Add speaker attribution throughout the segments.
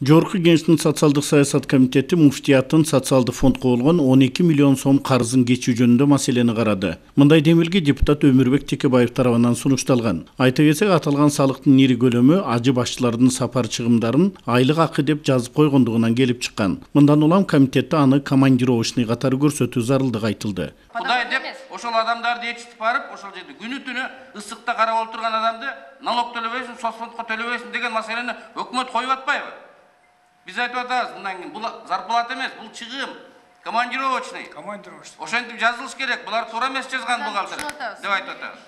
Speaker 1: Жогорку Кеңештин социалдык саясат комитети муфтияттын социалдык фондко болгон 12 миллион сом карызын кечүү жөнүндө маселени карады. Мындай демилге депутат Өмүрбек Текебаев тарабынан сунушталган. Айта кетсек, аталган салыктын ири көлөмү ажы башчылардын сапар чыгымдарын айлык акы деп жазып койгондугунан келип чыккан. Мындан улам комитетте аны командировочный катары көрсөтүү зарылдыгы айтылды.
Speaker 2: Кудай деп ошол адамдарды ээрчитип барып, ошол жерде күнү түнү ысыкта карап отурган адамды налог төлөбөйсүң, соцфондко төлөбөйсүң деген маселени өкмөт коюп атпайбы? Биз айтып атабыз, мындан кийин бул зарплата эмес, бул чыгым, командировочный. Ошентип жазылыш керек. Булар туура эмес жазган бухгалтер деп айтып атабыз.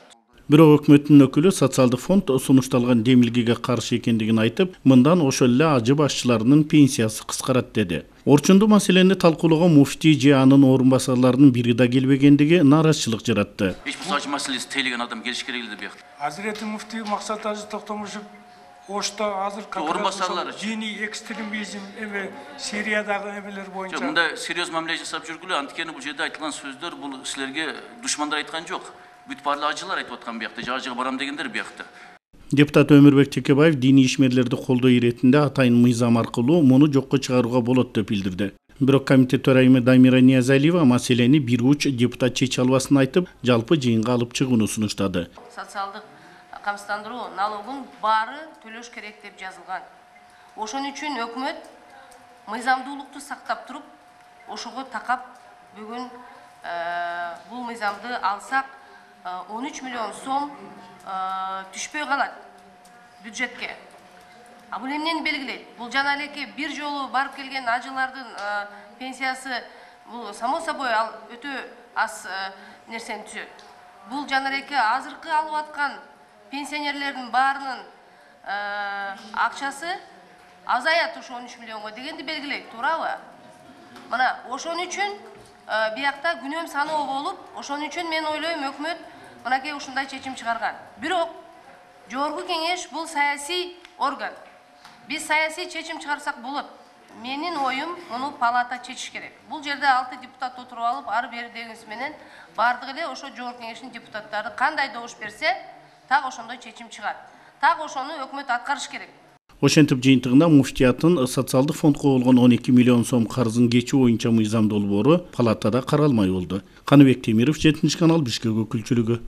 Speaker 1: Бирок өкмөттүн өкүлү социалдык фонд сунушталган демилгеге каршы экендигин айтып, мындан ошол эле ажы башчыларынын пенсиясы кыскарат деди. Орчундуу маселени талкуулоого муфтий же анын орун басарларынын бири да келбегендиги нааразычылык жаратты.
Speaker 3: Эч бул ажы маселеси тейлеген адам келиш керек эле бияк.
Speaker 4: Азирети муфтий Максат Ажы Токтомушев Ошто азыр дини экстремизм Сириядагы эмелер боюнча.
Speaker 3: Мындай серьез мамиле жасап жүргүлө, анткени бул жерде айтылган сөздөр бул силерге душмандар айткан жок. Бүт баарлы ажылар айтып аткан биякта, ажыга барам дегендер биякта.
Speaker 1: Депутат Өмүрбек Текебаев диний ишмерлерди колдоо иретинде атайын мыйзам аркылуу муну жокко чыгарууга болот деп билдирди. Бирок комитет төрайымы Дамира Ниязалиева маселени бир уч депутат чече албасын айтып, жалпы жыйынга алып чыгууну сунуштады.
Speaker 5: Социалдык камсыздандыруу налогун баары төлөш керек деп жазылган. Ошон үчүн өкмөт мыйзамдуулукту сактап туруп, ошого такап бүгүн бул мыйзамды алсак 13 миллион сом түшпөй калат бюджетке. Бул эмнени белгилейт? Бул жана элеке бир жолу барып келген ажылардын пенсиясы бул само собой ал өтө аз нерсени түзөт. Бул жана элеке азыркы алып аткан пенсионерлердин баарынын акчасы азаят ошо 13 миллионго дегенди белгилейт, туурабы? Мына ошон үчүн биякта күнөм саноо болуп, ошон үчүн мен ойлойм өкмөт мынакей ушундай чечим чыгарган. Бирок Жогорку Кеңеш бул саясий орган. Биз саясий чечим чыгарсак болот. Менин оюм муну палата чечиш керек. Бул жерде 6 депутат отуруп алып, ары бери дегенси менен бардыгы эле ошо Жогорку Кеңештин депутаттары кандай добуш берсе, так ошондой чечим чыгат. Так ошону өкмөт аткарыш керек.
Speaker 1: Ошентип жыйынтыгында муфтияттын социалдык фондко болгон 12 миллион сом карызын кечүү боюнча мыйзам долбоору палатада каралмай болду. Каныбек Темиров, 7 канал, Бишкек өкүлчүлүгү.